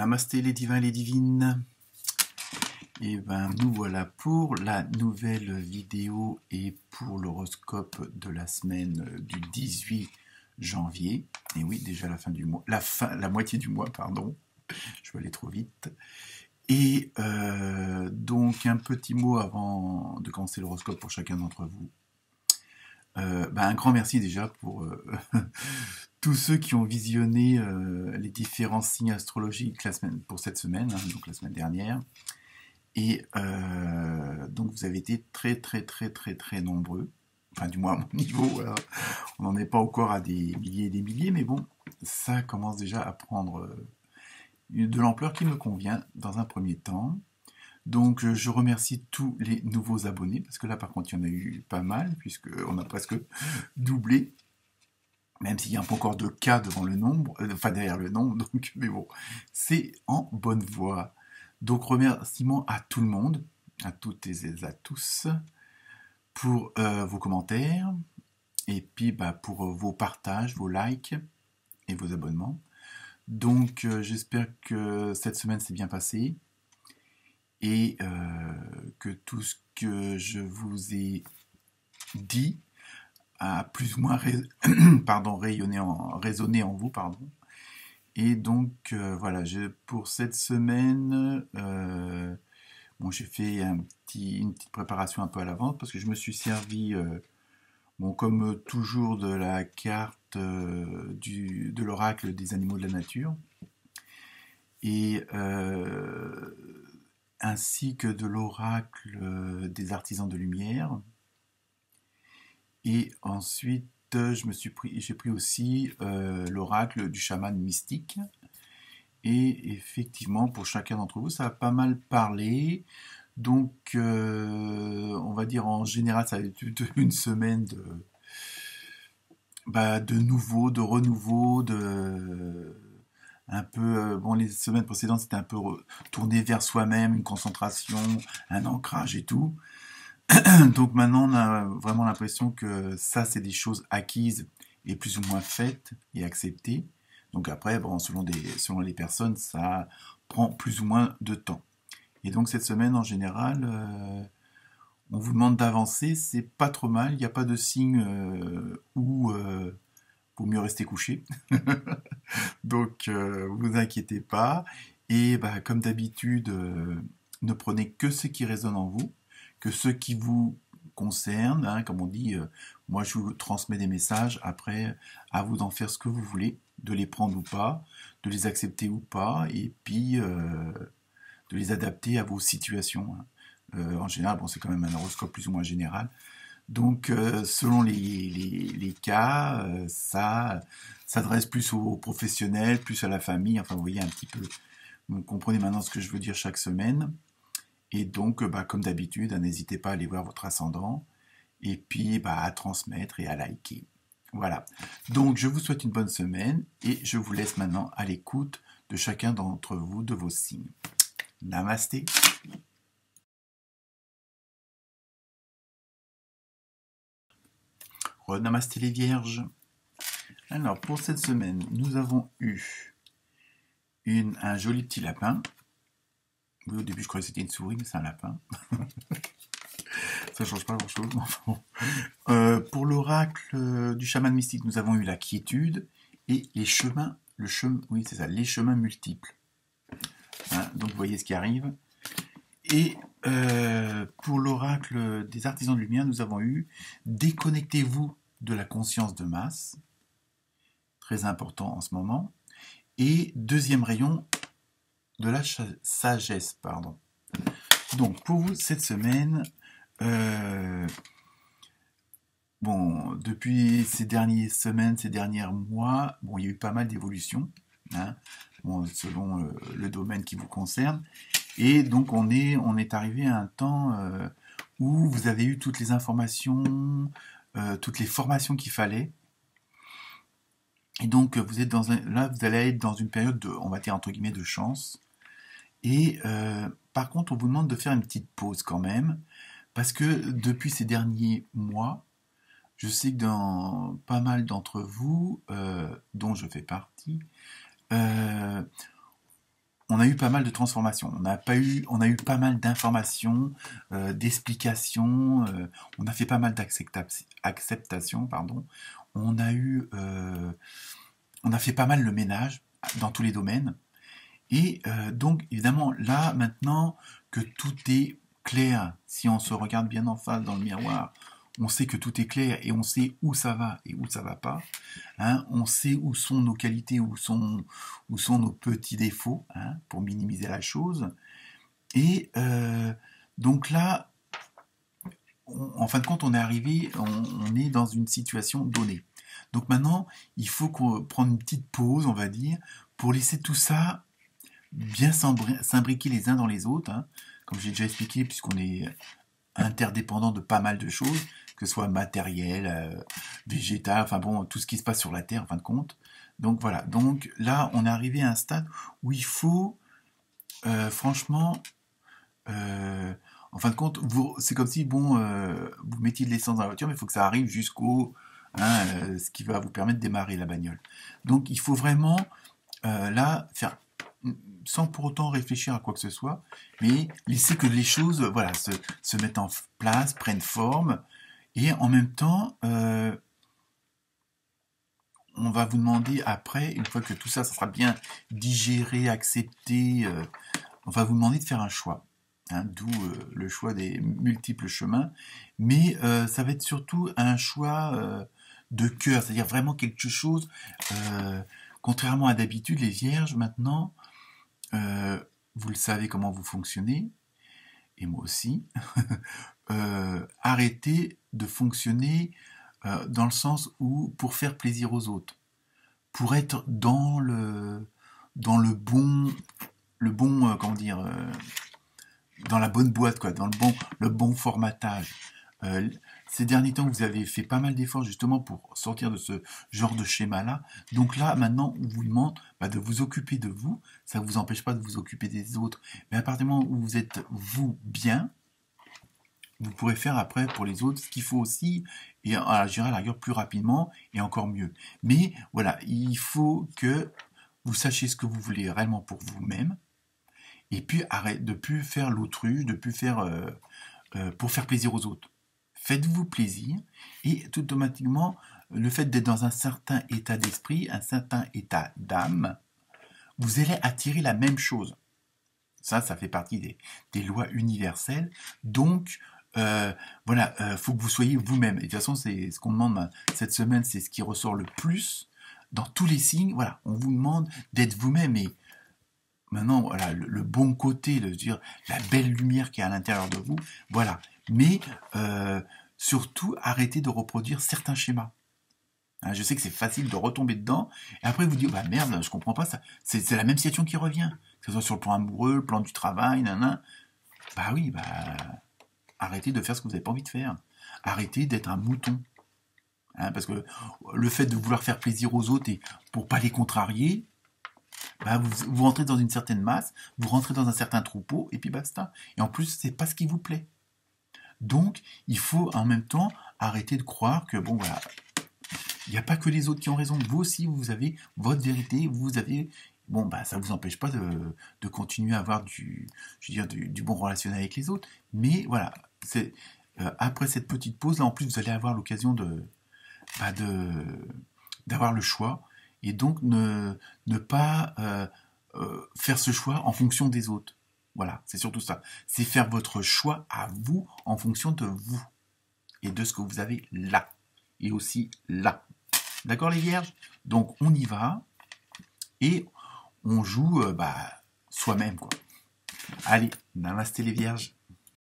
Namasté les divins et les divines. Et ben nous voilà pour la nouvelle vidéo et pour l'horoscope de la semaine du 18 janvier. Et oui, déjà la fin du mois, la moitié du mois, pardon. Je vais aller trop vite. Et donc un petit mot avant de commencer l'horoscope pour chacun d'entre vous. Un grand merci déjà pour tous ceux qui ont visionné les différents signes astrologiques pour cette semaine, hein, donc la semaine dernière. Et donc vous avez été très nombreux. Enfin, du moins à mon niveau, voilà. On n'en est pas encore à des milliers et des milliers, mais bon, ça commence déjà à prendre de l'ampleur qui me convient dans un premier temps. Donc je remercie tous les nouveaux abonnés, parce que là par contre il y en a eu pas mal, puisqu'on a presque doublé, même s'il y a pas encore de cas devant le nombre, enfin derrière le nombre, donc, mais bon, c'est en bonne voie. Donc remerciements à tout le monde, à toutes et à tous, pour vos commentaires, et puis pour vos partages, vos likes et vos abonnements. Donc j'espère que cette semaine s'est bien passée, et que tout ce que je vous ai dit a plus ou moins résonné en vous, pardon. Et donc voilà, pour cette semaine, bon, j'ai fait une petite préparation un peu à l'avance parce que je me suis servi, bon, comme toujours, de la carte de l'oracle des animaux de la nature, et ainsi que de l'oracle des artisans de lumière. Et ensuite, j'ai pris aussi l'oracle du chaman mystique. Et effectivement, pour chacun d'entre vous, ça a pas mal parlé. Donc, on va dire en général, ça a été une semaine de nouveau, de renouveau, un peu, bon, les semaines précédentes, c'était un peu tourné vers soi-même, une concentration, un ancrage et tout. Donc maintenant, on a vraiment l'impression que ça, c'est des choses acquises et plus ou moins faites et acceptées. Donc après, bon, selon les personnes, ça prend plus ou moins de temps. Et donc cette semaine, en général, on vous demande d'avancer, c'est pas trop mal, il n'y a pas de signe où vaut mieux rester couché. Donc vous inquiétez pas. Et comme d'habitude, ne prenez que ce qui résonne en vous, que ce qui vous concerne, hein, comme on dit, moi je vous transmets des messages, après à vous d'en faire ce que vous voulez, de les prendre ou pas, de les accepter ou pas, et puis de les adapter à vos situations, hein. En général, bon, c'est quand même un horoscope plus ou moins général, donc selon les cas, ça s'adresse plus aux professionnels, plus à la famille, enfin vous voyez un petit peu, vous comprenez maintenant ce que je veux dire chaque semaine. Et donc, comme d'habitude, n'hésitez pas à aller voir votre ascendant, et puis à transmettre et à liker. Voilà. Donc, je vous souhaite une bonne semaine, et je vous laisse maintenant à l'écoute de chacun d'entre vous, de vos signes. Namasté. Namasté les vierges. Alors, pour cette semaine, nous avons eu un joli petit lapin. Oui, au début, je croyais que c'était une souris, mais c'est un lapin. Ça change pas grand-chose. Pour l'oracle du chaman mystique, nous avons eu la quiétude et les chemins, oui, c'est ça, les chemins multiples. Hein, donc, vous voyez ce qui arrive. Et pour l'oracle des artisans de lumière, nous avons eu déconnectez-vous de la conscience de masse. Très important en ce moment. Et deuxième rayon de la sagesse, pardon. Donc, pour vous, cette semaine, bon, depuis ces dernières semaines, ces derniers mois, bon, il y a eu pas mal d'évolutions, hein, bon, selon le domaine qui vous concerne. Et donc, on est arrivé à un temps où vous avez eu toutes les informations, toutes les formations qu'il fallait. Et donc, vous êtes là, vous allez être dans une période on va dire, entre guillemets, de chance. Et par contre, on vous demande de faire une petite pause quand même, parce que depuis ces derniers mois, je sais que dans pas mal d'entre vous, dont je fais partie, on a eu pas mal de transformations, on a eu pas mal d'informations, d'explications, on a fait pas mal d'acceptation, pardon. On a eu, on a fait pas mal le ménage dans tous les domaines. Et donc, évidemment, là, maintenant que tout est clair, si on se regarde bien en face dans le miroir, on sait que tout est clair et on sait où ça va et où ça va pas. Hein, on sait où sont nos qualités, où sont nos petits défauts, hein, pour minimiser la chose. Et donc là, en fin de compte, on est arrivé, on est dans une situation donnée. Donc maintenant, il faut qu'on prenne une petite pause, on va dire, pour laisser tout ça bien s'imbriquer les uns dans les autres, hein, comme j'ai déjà expliqué, puisqu'on est interdépendant de pas mal de choses, que ce soit matériel, végétal, enfin bon, tout ce qui se passe sur la Terre, en fin de compte. Donc voilà, donc là, on est arrivé à un stade où il faut, franchement, en fin de compte, c'est comme si, bon, vous mettiez de l'essence dans la voiture, mais il faut que ça arrive jusqu'au, hein, ce qui va vous permettre de démarrer la bagnole. Donc il faut vraiment, là, faire sans pour autant réfléchir à quoi que ce soit, mais laisser que les choses, voilà, se mettent en place, prennent forme, et en même temps, on va vous demander après, une fois que tout ça, ça sera bien digéré, accepté, on va vous demander de faire un choix, hein, d'où le choix des multiples chemins, mais ça va être surtout un choix de cœur, c'est-à-dire vraiment quelque chose, contrairement à d'habitude, les vierges, maintenant, vous le savez comment vous fonctionnez, et moi aussi, arrêtez de fonctionner dans le sens où pour faire plaisir aux autres, pour être dans le bon, comment dire, dans la bonne boîte, quoi, dans le bon formatage. Ces derniers temps, vous avez fait pas mal d'efforts justement pour sortir de ce genre de schéma-là. Donc là, maintenant, on vous demande de vous occuper de vous. Ça ne vous empêche pas de vous occuper des autres. Mais à partir du moment où vous êtes, vous, bien, vous pourrez faire après pour les autres ce qu'il faut aussi, et je dirais à la rigueur plus rapidement et encore mieux. Mais voilà, il faut que vous sachiez ce que vous voulez réellement pour vous-même, et puis arrêtez de plus faire l'autruche, de plus faire pour faire plaisir aux autres. Faites-vous plaisir, et tout automatiquement, le fait d'être dans un certain état d'esprit, un certain état d'âme, vous allez attirer la même chose. Ça fait partie des lois universelles. Donc, voilà, faut que vous soyez vous-même. Et de toute façon, c'est ce qu'on demande cette semaine, c'est ce qui ressort le plus dans tous les signes. Voilà, on vous demande d'être vous-même. Et maintenant, voilà, le bon côté, dire la belle lumière qui est à l'intérieur de vous. Voilà. Mais surtout, arrêtez de reproduire certains schémas. Hein, je sais que c'est facile de retomber dedans, et après vous dites, bah merde, je comprends pas ça. C'est la même situation qui revient. Que ce soit sur le plan amoureux, le plan du travail, nanana. Bah oui, arrêtez de faire ce que vous n'avez pas envie de faire. Arrêtez d'être un mouton. Hein, parce que le fait de vouloir faire plaisir aux autres et pour pas les contrarier, vous rentrez dans une certaine masse, vous rentrez dans un certain troupeau, et puis basta. Et en plus, c'est pas ce qui vous plaît. Donc, il faut en même temps arrêter de croire que, bon, voilà, il n'y a pas que les autres qui ont raison. Vous aussi, vous avez votre vérité, vous avez... Bon, ça ne vous empêche pas de continuer à avoir du bon relationnel avec les autres. Mais voilà, après cette petite pause, là, en plus, vous allez avoir l'occasion d'avoir le choix. Et donc, ne pas faire ce choix en fonction des autres. Voilà, c'est surtout ça. C'est faire votre choix à vous en fonction de vous. Et de ce que vous avez là. Et aussi là. D'accord les vierges? Donc on y va. Et on joue soi-même, quoi. Allez, namasté les vierges.